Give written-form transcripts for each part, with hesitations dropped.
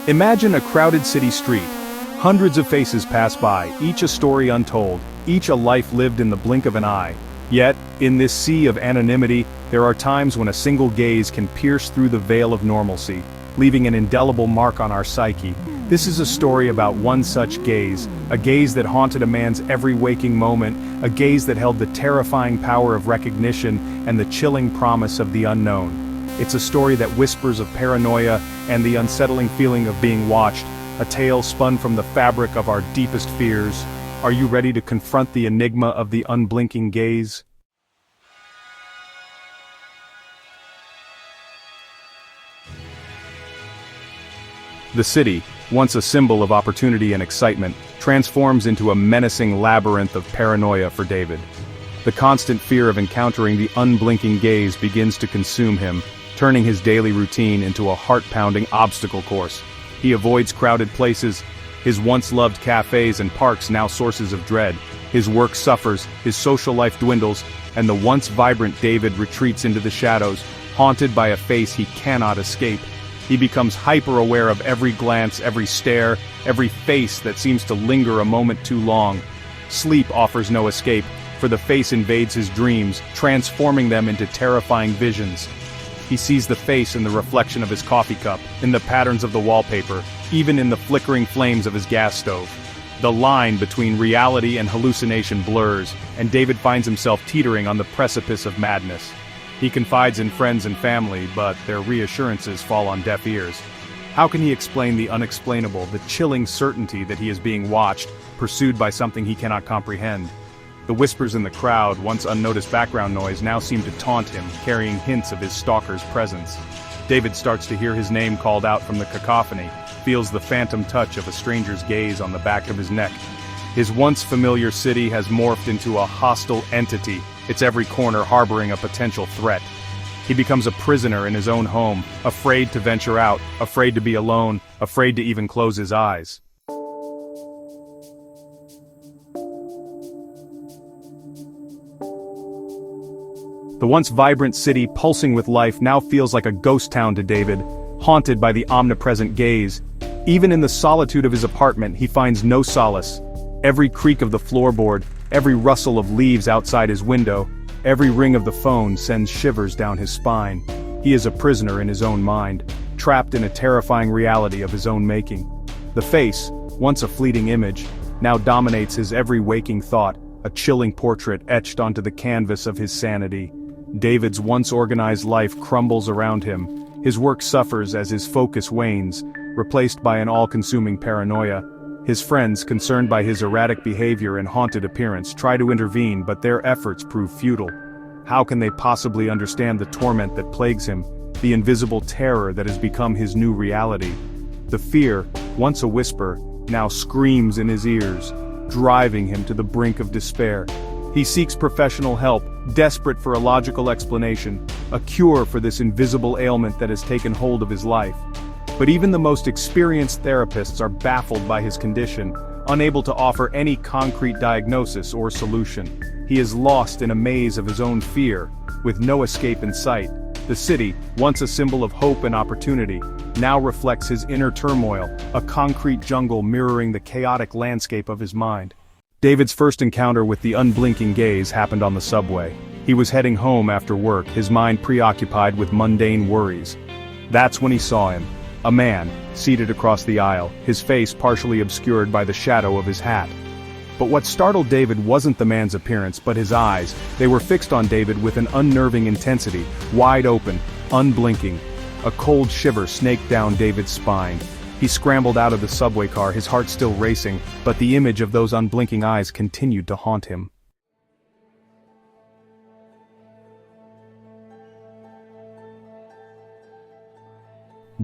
Imagine a crowded city street. Hundreds of faces pass by, each a story untold, each a life lived in the blink of an eye. Yet, in this sea of anonymity, there are times when a single gaze can pierce through the veil of normalcy, leaving an indelible mark on our psyche. This is a story about one such gaze, a gaze that haunted a man's every waking moment, a gaze that held the terrifying power of recognition and the chilling promise of the unknown. It's a story that whispers of paranoia and the unsettling feeling of being watched, a tale spun from the fabric of our deepest fears. Are you ready to confront the enigma of the unblinking gaze? The city, once a symbol of opportunity and excitement, transforms into a menacing labyrinth of paranoia for David. The constant fear of encountering the unblinking gaze begins to consume him, turning his daily routine into a heart-pounding obstacle course. He avoids crowded places, his once-loved cafes and parks now sources of dread. His work suffers, his social life dwindles, and the once vibrant David retreats into the shadows, haunted by a face he cannot escape. He becomes hyper-aware of every glance, every stare, every face that seems to linger a moment too long. Sleep offers no escape, for the face invades his dreams, transforming them into terrifying visions. He sees the face in the reflection of his coffee cup, in the patterns of the wallpaper, even in the flickering flames of his gas stove. The line between reality and hallucination blurs, and David finds himself teetering on the precipice of madness. He confides in friends and family, but their reassurances fall on deaf ears. How can he explain the unexplainable, the chilling certainty that he is being watched, pursued by something he cannot comprehend? The whispers in the crowd, once unnoticed background noise, now seem to taunt him, carrying hints of his stalker's presence. David starts to hear his name called out from the cacophony, feels the phantom touch of a stranger's gaze on the back of his neck. His once familiar city has morphed into a hostile entity, its every corner harboring a potential threat. He becomes a prisoner in his own home, afraid to venture out, afraid to be alone, afraid to even close his eyes. The once vibrant city pulsing with life now feels like a ghost town to David, haunted by the omnipresent gaze. Even in the solitude of his apartment, he finds no solace. Every creak of the floorboard, every rustle of leaves outside his window, every ring of the phone sends shivers down his spine. He is a prisoner in his own mind, trapped in a terrifying reality of his own making. The face, once a fleeting image, now dominates his every waking thought, a chilling portrait etched onto the canvas of his sanity. David's once organized life crumbles around him. His work suffers as his focus wanes, replaced by an all-consuming paranoia. His friends, concerned by his erratic behavior and haunted appearance, try to intervene, but their efforts prove futile. How can they possibly understand the torment that plagues him, the invisible terror that has become his new reality? The fear, once a whisper, now screams in his ears, driving him to the brink of despair. He seeks professional help, desperate for a logical explanation, a cure for this invisible ailment that has taken hold of his life. But even the most experienced therapists are baffled by his condition, unable to offer any concrete diagnosis or solution. He is lost in a maze of his own fear, with no escape in sight. The city, once a symbol of hope and opportunity, now reflects his inner turmoil, a concrete jungle mirroring the chaotic landscape of his mind. David's first encounter with the unblinking gaze happened on the subway. He was heading home after work, his mind preoccupied with mundane worries. That's when he saw him. A man, seated across the aisle, his face partially obscured by the shadow of his hat. But what startled David wasn't the man's appearance, but his eyes. They were fixed on David with an unnerving intensity, wide open, unblinking. A cold shiver snaked down David's spine. He scrambled out of the subway car, his heart still racing, but the image of those unblinking eyes continued to haunt him.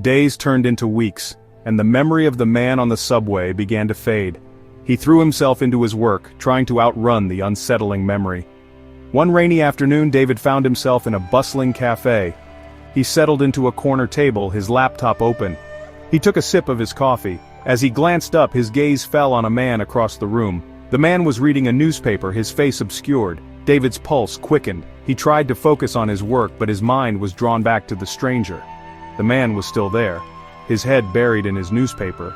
Days turned into weeks, and the memory of the man on the subway began to fade. He threw himself into his work, trying to outrun the unsettling memory. One rainy afternoon, David found himself in a bustling cafe. He settled into a corner table, his laptop open. He took a sip of his coffee. As he glanced up, his gaze fell on a man across the room. The man was reading a newspaper, his face obscured. David's pulse quickened. He tried to focus on his work, but his mind was drawn back to the stranger. The man was still there. his head buried in his newspaper.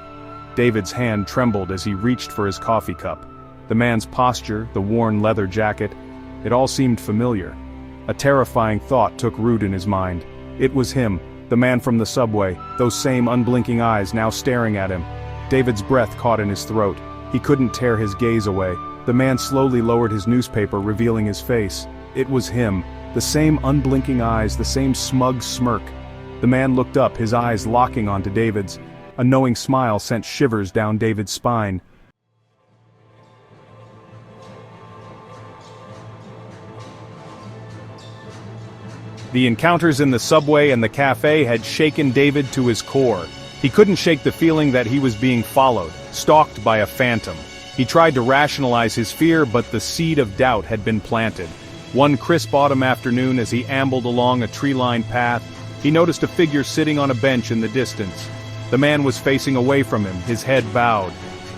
David's hand trembled as he reached for his coffee cup. The man's posture, the worn leather jacket, it all seemed familiar. A terrifying thought took root in his mind. It was him, the man from the subway, those same unblinking eyes now staring at him. David's breath caught in his throat. He couldn't tear his gaze away. The man slowly lowered his newspaper, revealing his face. It was him, the same unblinking eyes, the same smug smirk. The man looked up, his eyes locking onto David's. A knowing smile sent shivers down David's spine. The encounters in the subway and the cafe had shaken David to his core. He couldn't shake the feeling that he was being followed, stalked by a phantom. He tried to rationalize his fear, but the seed of doubt had been planted. One crisp autumn afternoon, as he ambled along a tree-lined path, he noticed a figure sitting on a bench in the distance. The man was facing away from him, his head bowed.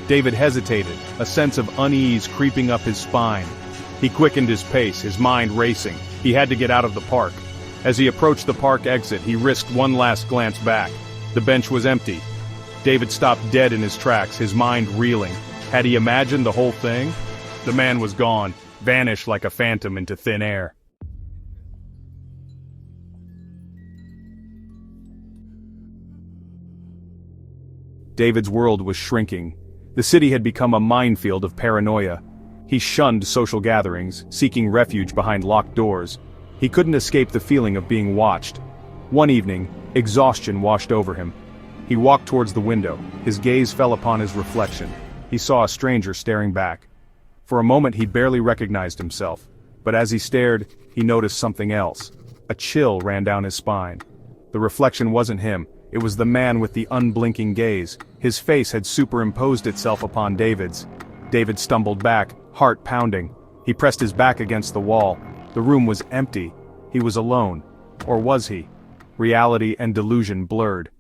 David hesitated, a sense of unease creeping up his spine. He quickened his pace, his mind racing. He had to get out of the park. As he approached the park exit, he risked one last glance back. The bench was empty. David stopped dead in his tracks, his mind reeling. Had he imagined the whole thing? The man was gone, vanished like a phantom into thin air. David's world was shrinking. The city had become a minefield of paranoia. He shunned social gatherings, seeking refuge behind locked doors. He couldn't escape the feeling of being watched. One evening, exhaustion washed over him. He walked towards the window. His gaze fell upon his reflection. He saw a stranger staring back. For a moment he barely recognized himself, but as he stared, he noticed something else. A chill ran down his spine. The reflection wasn't him, it was the man with the unblinking gaze. His face had superimposed itself upon David's. David stumbled back, heart pounding. He pressed his back against the wall. The room was empty. He was alone. Or was he? Reality and delusion blurred.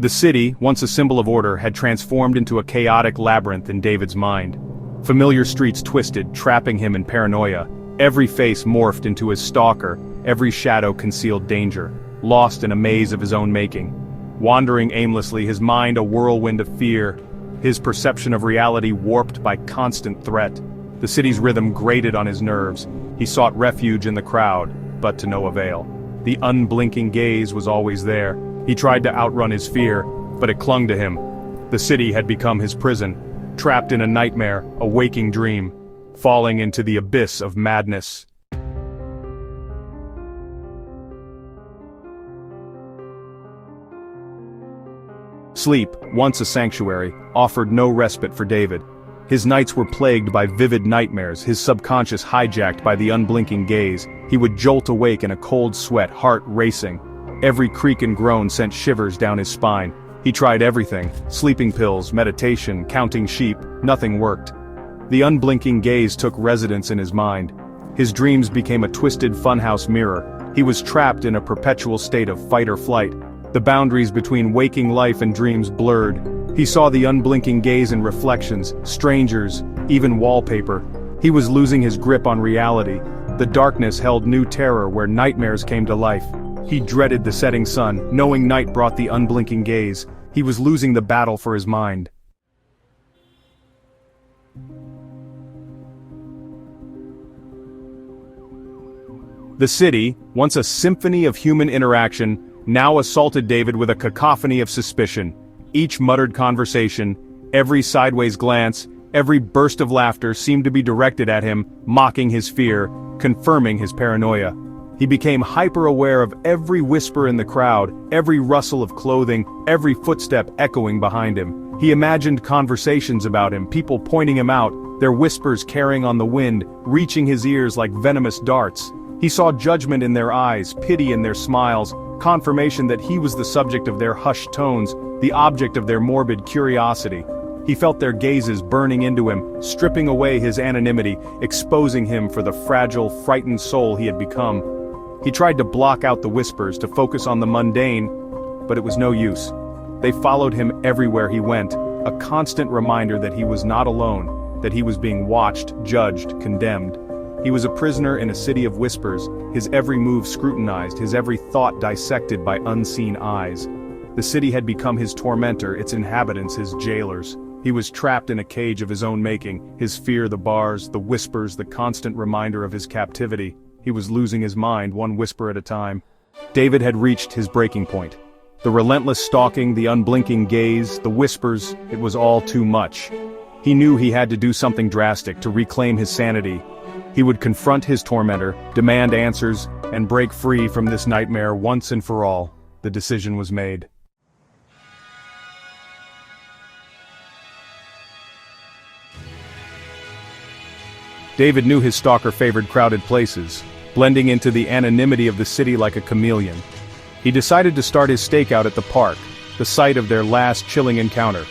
The city, once a symbol of order, had transformed into a chaotic labyrinth in David's mind. Familiar streets twisted, trapping him in paranoia. Every face morphed into his stalker, every shadow concealed danger, lost in a maze of his own making. Wandering aimlessly, his mind a whirlwind of fear, his perception of reality warped by constant threat. The city's rhythm grated on his nerves. He sought refuge in the crowd, but to no avail. The unblinking gaze was always there. He tried to outrun his fear, but it clung to him. The city had become his prison, trapped in a nightmare, a waking dream, falling into the abyss of madness. Sleep, once a sanctuary, offered no respite for David. His nights were plagued by vivid nightmares, his subconscious hijacked by the unblinking gaze. He would jolt awake in a cold sweat, heart racing. Every creak and groan sent shivers down his spine. He tried everything, sleeping pills, meditation, counting sheep, nothing worked. The unblinking gaze took residence in his mind. His dreams became a twisted funhouse mirror. He was trapped in a perpetual state of fight or flight. The boundaries between waking life and dreams blurred. He saw the unblinking gaze in reflections, strangers, even wallpaper. He was losing his grip on reality. The darkness held new terror where nightmares came to life. He dreaded the setting sun, knowing night brought the unblinking gaze. He was losing the battle for his mind. The city, once a symphony of human interaction, now assaulted David with a cacophony of suspicion. Each muttered conversation, every sideways glance, every burst of laughter seemed to be directed at him, mocking his fear, confirming his paranoia. He became hyper-aware of every whisper in the crowd, every rustle of clothing, every footstep echoing behind him. He imagined conversations about him, people pointing him out, their whispers carrying on the wind, reaching his ears like venomous darts. He saw judgment in their eyes, pity in their smiles, confirmation that he was the subject of their hushed tones, the object of their morbid curiosity. He felt their gazes burning into him, stripping away his anonymity, exposing him for the fragile, frightened soul he had become. He tried to block out the whispers, to focus on the mundane, but it was no use. They followed him everywhere he went, a constant reminder that he was not alone, that he was being watched, judged, condemned. He was a prisoner in a city of whispers, his every move scrutinized, his every thought dissected by unseen eyes. The city had become his tormentor, its inhabitants his jailers. He was trapped in a cage of his own making, his fear the bars, the whispers, the constant reminder of his captivity. He was losing his mind, one whisper at a time. David had reached his breaking point. The relentless stalking, the unblinking gaze, the whispers, it was all too much. He knew he had to do something drastic to reclaim his sanity. He would confront his tormentor, demand answers, and break free from this nightmare once and for all. The decision was made. David knew his stalker favored crowded places, blending into the anonymity of the city like a chameleon. He decided to start his stakeout at the park, the site of their last chilling encounter.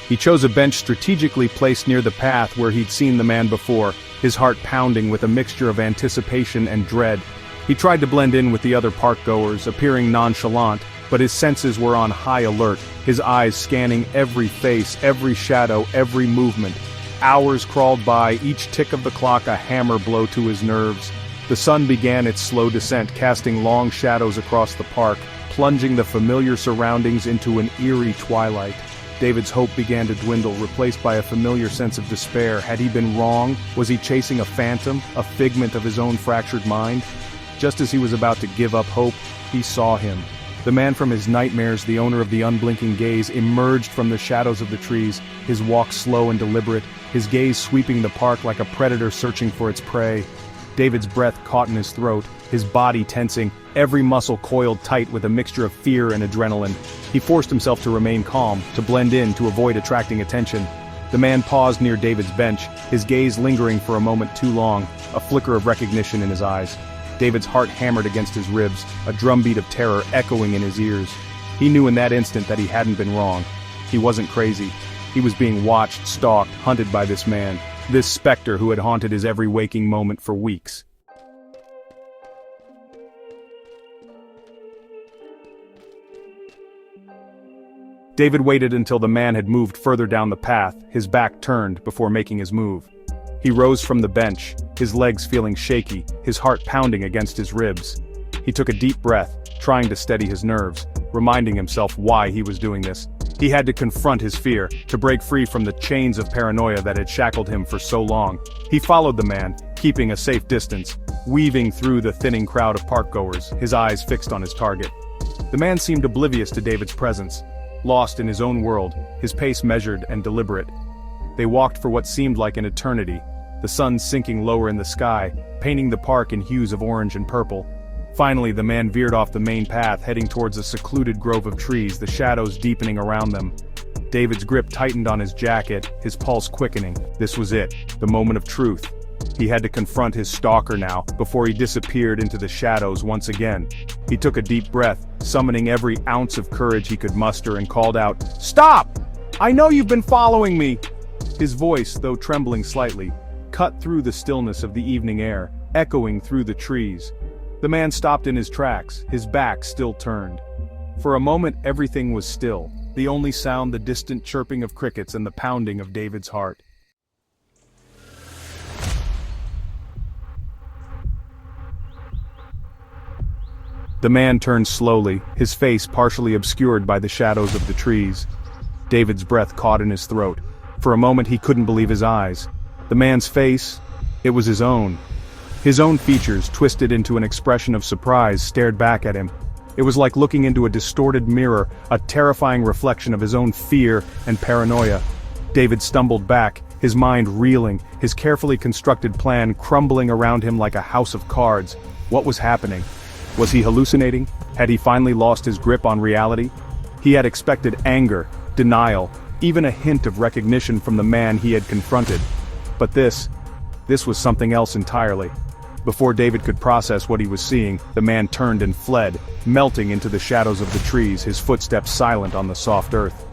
He chose a bench strategically placed near the path where he'd seen the man before, his heart pounding with a mixture of anticipation and dread. He tried to blend in with the other park-goers, appearing nonchalant, but his senses were on high alert, his eyes scanning every face, every shadow, every movement. Hours crawled by, each tick of the clock a hammer blow to his nerves. The sun began its slow descent, casting long shadows across the park, plunging the familiar surroundings into an eerie twilight. David's hope began to dwindle, replaced by a familiar sense of despair. Had he been wrong? Was he chasing a phantom, a figment of his own fractured mind? Just as he was about to give up hope, he saw him. The man from his nightmares, the owner of the unblinking gaze, emerged from the shadows of the trees, his walk slow and deliberate, his gaze sweeping the park like a predator searching for its prey. David's breath caught in his throat, his body tensing, every muscle coiled tight with a mixture of fear and adrenaline. He forced himself to remain calm, to blend in, to avoid attracting attention. The man paused near David's bench, his gaze lingering for a moment too long, a flicker of recognition in his eyes. David's heart hammered against his ribs, a drumbeat of terror echoing in his ears. He knew in that instant that he hadn't been wrong. He wasn't crazy. He was being watched, stalked, hunted by this man, this specter who had haunted his every waking moment for weeks. David waited until the man had moved further down the path, his back turned, before making his move. He rose from the bench, his legs feeling shaky, his heart pounding against his ribs. He took a deep breath, trying to steady his nerves, reminding himself why he was doing this. He had to confront his fear, to break free from the chains of paranoia that had shackled him for so long. He followed the man, keeping a safe distance, weaving through the thinning crowd of parkgoers, his eyes fixed on his target. The man seemed oblivious to David's presence, lost in his own world, his pace measured and deliberate. They walked for what seemed like an eternity, the sun sinking lower in the sky, painting the park in hues of orange and purple. Finally, the man veered off the main path, heading towards a secluded grove of trees, the shadows deepening around them. David's grip tightened on his jacket, his pulse quickening. This was it, the moment of truth. He had to confront his stalker now, before he disappeared into the shadows once again. He took a deep breath, summoning every ounce of courage he could muster, and called out, "Stop! I know you've been following me!" His voice, though trembling slightly, cut through the stillness of the evening air, echoing through the trees. The man stopped in his tracks, his back still turned. For a moment everything was still, the only sound the distant chirping of crickets and the pounding of David's heart. The man turned slowly, his face partially obscured by the shadows of the trees. David's breath caught in his throat. For a moment he couldn't believe his eyes. The man's face, it was his own. His own features, twisted into an expression of surprise, stared back at him. It was like looking into a distorted mirror, a terrifying reflection of his own fear and paranoia. David stumbled back, his mind reeling, his carefully constructed plan crumbling around him like a house of cards. What was happening? Was he hallucinating? Had he finally lost his grip on reality? He had expected anger, denial, even a hint of recognition from the man he had confronted. But this was something else entirely. Before David could process what he was seeing, the man turned and fled, melting into the shadows of the trees, his footsteps silent on the soft earth.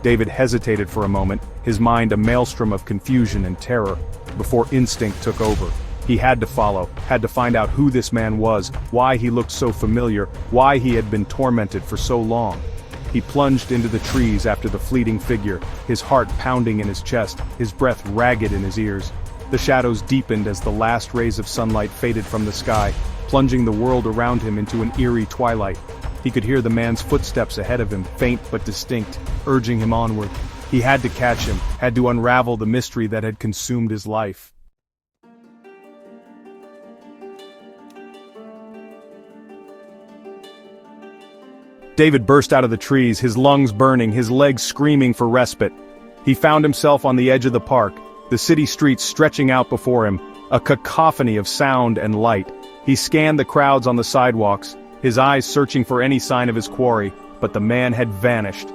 David hesitated for a moment, his mind a maelstrom of confusion and terror, before instinct took over. He had to follow, had to find out who this man was, why he looked so familiar, why he had been tormented for so long. He plunged into the trees after the fleeting figure, his heart pounding in his chest, his breath ragged in his ears. The shadows deepened as the last rays of sunlight faded from the sky, plunging the world around him into an eerie twilight. He could hear the man's footsteps ahead of him, faint but distinct, urging him onward. He had to catch him, had to unravel the mystery that had consumed his life. David burst out of the trees, his lungs burning, his legs screaming for respite. He found himself on the edge of the park, the city streets stretching out before him, a cacophony of sound and light. He scanned the crowds on the sidewalks, his eyes searching for any sign of his quarry, but the man had vanished.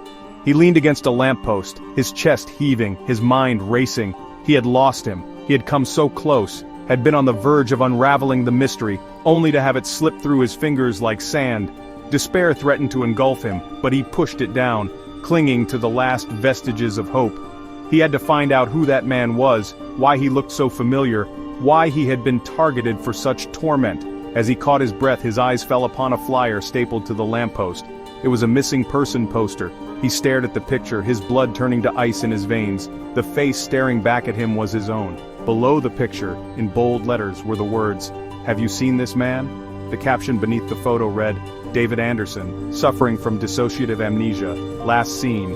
He leaned against a lamppost, his chest heaving, his mind racing. He had lost him. He had come so close, had been on the verge of unraveling the mystery, only to have it slip through his fingers like sand. Despair threatened to engulf him, but he pushed it down, clinging to the last vestiges of hope. He had to find out who that man was, why he looked so familiar, why he had been targeted for such torment. As he caught his breath, his eyes fell upon a flyer stapled to the lamppost. It was a missing person poster. He stared at the picture, his blood turning to ice in his veins. The face staring back at him was his own. Below the picture, in bold letters, were the words, "Have you seen this man?" The caption beneath the photo read, "David Anderson, suffering from dissociative amnesia, last seen."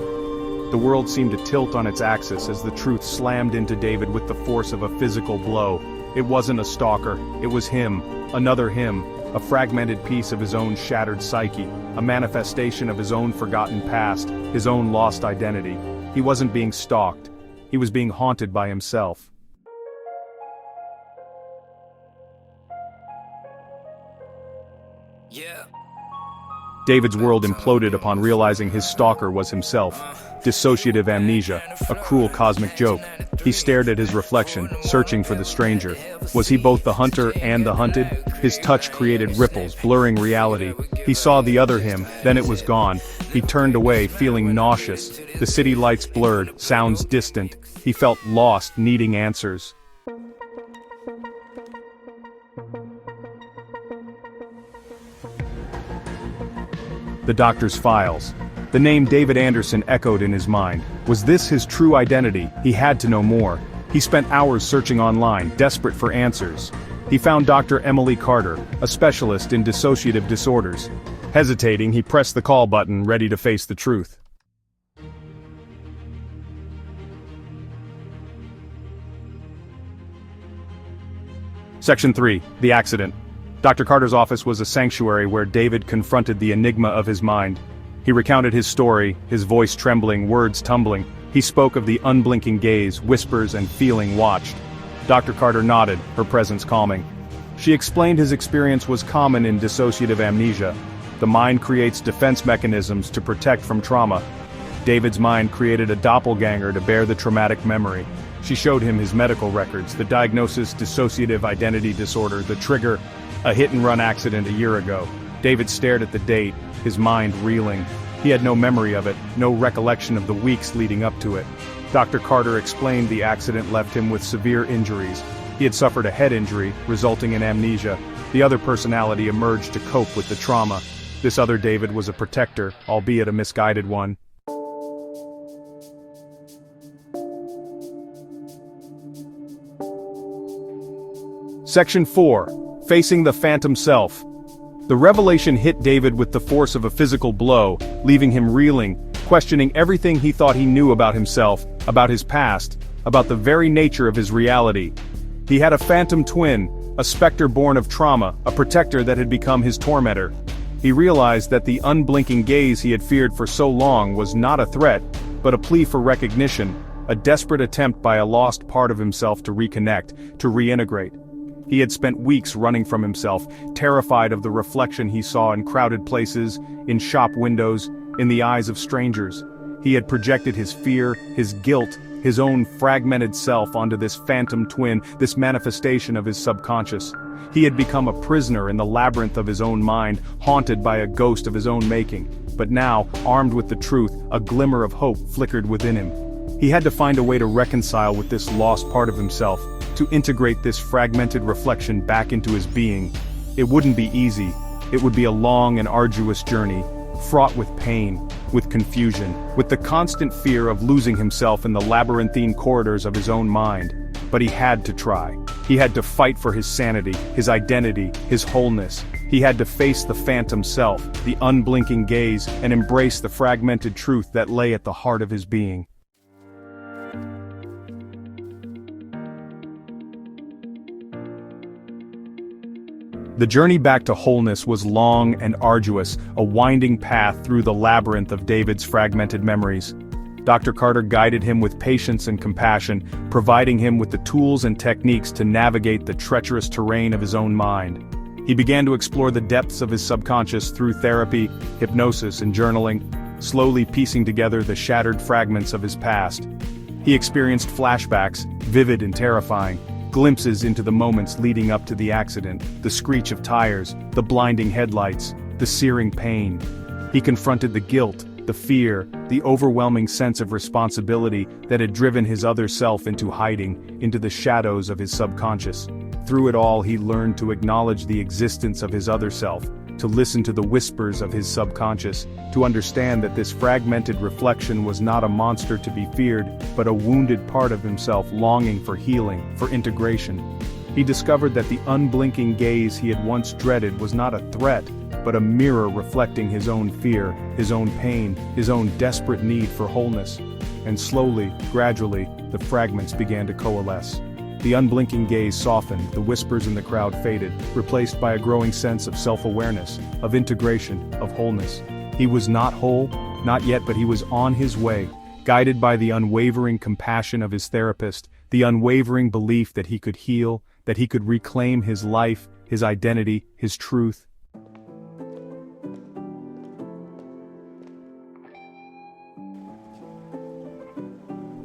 The world seemed to tilt on its axis as the truth slammed into David with the force of a physical blow. It wasn't a stalker, it was him, another him, a fragmented piece of his own shattered psyche, a manifestation of his own forgotten past, his own lost identity. He wasn't being stalked, he was being haunted by himself. David's world imploded upon realizing his stalker was himself. Dissociative amnesia, a cruel cosmic joke. He stared at his reflection, searching for the stranger. Was he both the hunter and the hunted? His touch created ripples, blurring reality. He saw the other him, then it was gone. He turned away, feeling nauseous. The city lights blurred, sounds distant. He felt lost, needing answers. The doctor's files. The name David Anderson echoed in his mind. Was this his true identity? He had to know more. He spent hours searching online, desperate for answers. He found Dr. Emily Carter, a specialist in dissociative disorders. Hesitating, he pressed the call button, ready to face the truth. Section 3. The Accident. Dr. Carter's office was a sanctuary where David confronted the enigma of his mind. He recounted his story, his voice trembling, words tumbling. He spoke of the unblinking gaze, whispers, and feeling watched. Dr. Carter nodded, her presence calming. She explained his experience was common in dissociative amnesia. The mind creates defense mechanisms to protect from trauma. David's mind created a doppelganger to bear the traumatic memory. She showed him his medical records, the diagnosis dissociative identity disorder, the trigger, a hit-and-run accident a year ago. David stared at the date, his mind reeling. He had no memory of it, no recollection of the weeks leading up to it. Dr. Carter explained the accident left him with severe injuries. He had suffered a head injury, resulting in amnesia. The other personality emerged to cope with the trauma. This other David was a protector, albeit a misguided one. Section 4. Facing the Phantom Self. The revelation hit David with the force of a physical blow, leaving him reeling, questioning everything he thought he knew about himself, about his past, about the very nature of his reality. He had a phantom twin, a specter born of trauma, a protector that had become his tormentor. He realized that the unblinking gaze he had feared for so long was not a threat, but a plea for recognition, a desperate attempt by a lost part of himself to reconnect, to reintegrate. He had spent weeks running from himself, terrified of the reflection he saw in crowded places, in shop windows, in the eyes of strangers. He had projected his fear, his guilt, his own fragmented self onto this phantom twin, this manifestation of his subconscious. He had become a prisoner in the labyrinth of his own mind, haunted by a ghost of his own making. But now, armed with the truth, a glimmer of hope flickered within him. He had to find a way to reconcile with this lost part of himself, to integrate this fragmented reflection back into his being. It wouldn't be easy. It would be a long and arduous journey, fraught with pain, with confusion, with the constant fear of losing himself in the labyrinthine corridors of his own mind. But he had to try. He had to fight for his sanity, his identity, his wholeness. He had to face the phantom self, the unblinking gaze, and embrace the fragmented truth that lay at the heart of his being. The journey back to wholeness was long and arduous, a winding path through the labyrinth of David's fragmented memories. Dr. Carter guided him with patience and compassion, providing him with the tools and techniques to navigate the treacherous terrain of his own mind. He began to explore the depths of his subconscious through therapy, hypnosis, and journaling, slowly piecing together the shattered fragments of his past. He experienced flashbacks, vivid and terrifying, glimpses into the moments leading up to the accident, the screech of tires, the blinding headlights, the searing pain. He confronted the guilt, the fear, the overwhelming sense of responsibility that had driven his other self into hiding, into the shadows of his subconscious. Through it all, he learned to acknowledge the existence of his other self, to listen to the whispers of his subconscious, to understand that this fragmented reflection was not a monster to be feared, but a wounded part of himself longing for healing, for integration. He discovered that the unblinking gaze he had once dreaded was not a threat, but a mirror reflecting his own fear, his own pain, his own desperate need for wholeness. And slowly, gradually, the fragments began to coalesce. The unblinking gaze softened, the whispers in the crowd faded, replaced by a growing sense of self-awareness, of integration, of wholeness. He was not whole, not yet, but he was on his way, guided by the unwavering compassion of his therapist, the unwavering belief that he could heal, that he could reclaim his life, his identity, his truth.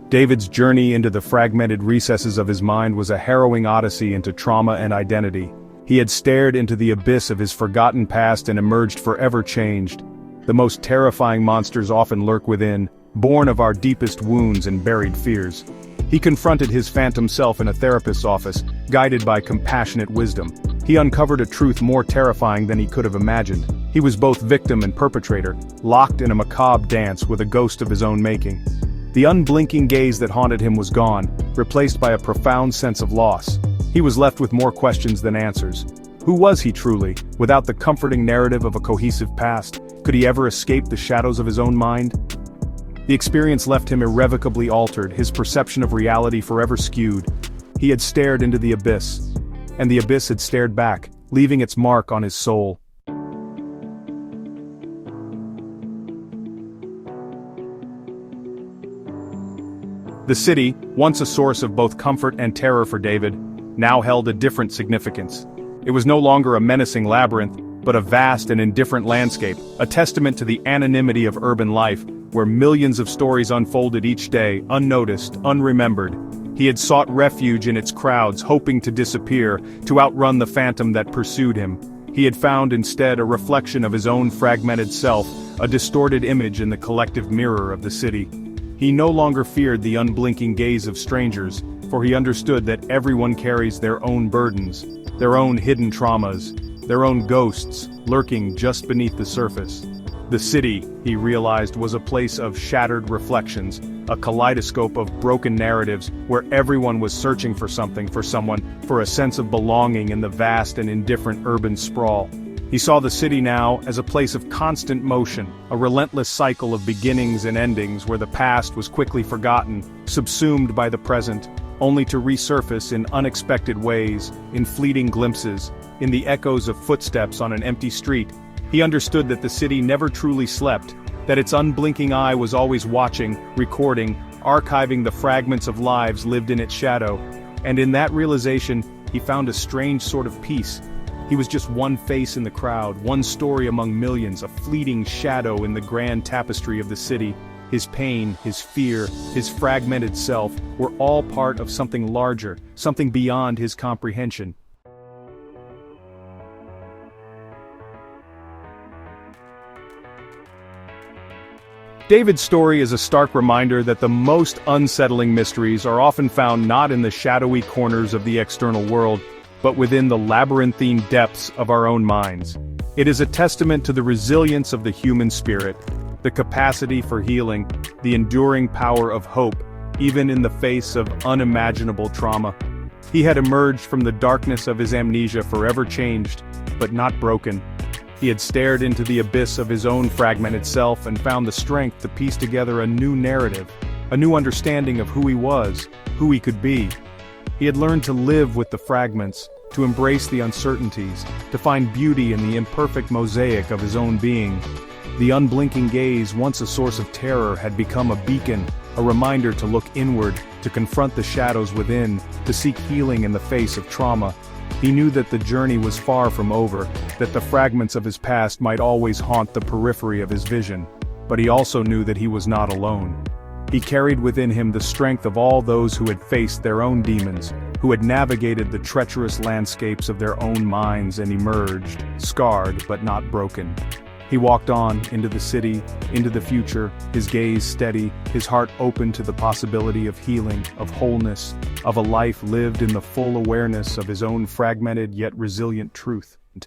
David's journey into the fragmented recesses of his mind was a harrowing odyssey into trauma and identity. He had stared into the abyss of his forgotten past and emerged forever changed. The most terrifying monsters often lurk within, born of our deepest wounds and buried fears. He confronted his phantom self in a therapist's office, guided by compassionate wisdom. He uncovered a truth more terrifying than he could have imagined. He was both victim and perpetrator, locked in a macabre dance with a ghost of his own making. The unblinking gaze that haunted him was gone, replaced by a profound sense of loss. He was left with more questions than answers. Who was he truly, without the comforting narrative of a cohesive past? Could he ever escape the shadows of his own mind? The experience left him irrevocably altered, his perception of reality forever skewed. He had stared into the abyss, and the abyss had stared back, leaving its mark on his soul. The city, once a source of both comfort and terror for David, now held a different significance. It was no longer a menacing labyrinth, but a vast and indifferent landscape, a testament to the anonymity of urban life, where millions of stories unfolded each day, unnoticed, unremembered. He had sought refuge in its crowds, hoping to disappear, to outrun the phantom that pursued him. He had found instead a reflection of his own fragmented self, a distorted image in the collective mirror of the city. He no longer feared the unblinking gaze of strangers, for he understood that everyone carries their own burdens, their own hidden traumas, their own ghosts, lurking just beneath the surface. The city, he realized, was a place of shattered reflections, a kaleidoscope of broken narratives where everyone was searching for something, for someone, for a sense of belonging in the vast and indifferent urban sprawl. He saw the city now as a place of constant motion, a relentless cycle of beginnings and endings where the past was quickly forgotten, subsumed by the present, only to resurface in unexpected ways, in fleeting glimpses, in the echoes of footsteps on an empty street. He understood that the city never truly slept, that its unblinking eye was always watching, recording, archiving the fragments of lives lived in its shadow. And in that realization, he found a strange sort of peace. He was just one face in the crowd, one story among millions, a fleeting shadow in the grand tapestry of the city. His pain, his fear, his fragmented self were all part of something larger, something beyond his comprehension. David's story is a stark reminder that the most unsettling mysteries are often found not in the shadowy corners of the external world, but within the labyrinthine depths of our own minds. It is a testament to the resilience of the human spirit, the capacity for healing, the enduring power of hope, even in the face of unimaginable trauma. He had emerged from the darkness of his amnesia forever changed, but not broken. He had stared into the abyss of his own fragmented self and found the strength to piece together a new narrative, a new understanding of who he was, who he could be. He had learned to live with the fragments, to embrace the uncertainties, to find beauty in the imperfect mosaic of his own being. The unblinking gaze, once a source of terror, had become a beacon, a reminder to look inward, to confront the shadows within, to seek healing in the face of trauma. He knew that the journey was far from over, that the fragments of his past might always haunt the periphery of his vision. But he also knew that he was not alone. He carried within him the strength of all those who had faced their own demons, who had navigated the treacherous landscapes of their own minds and emerged, scarred but not broken. He walked on, into the city, into the future, his gaze steady, his heart open to the possibility of healing, of wholeness, of a life lived in the full awareness of his own fragmented yet resilient truth.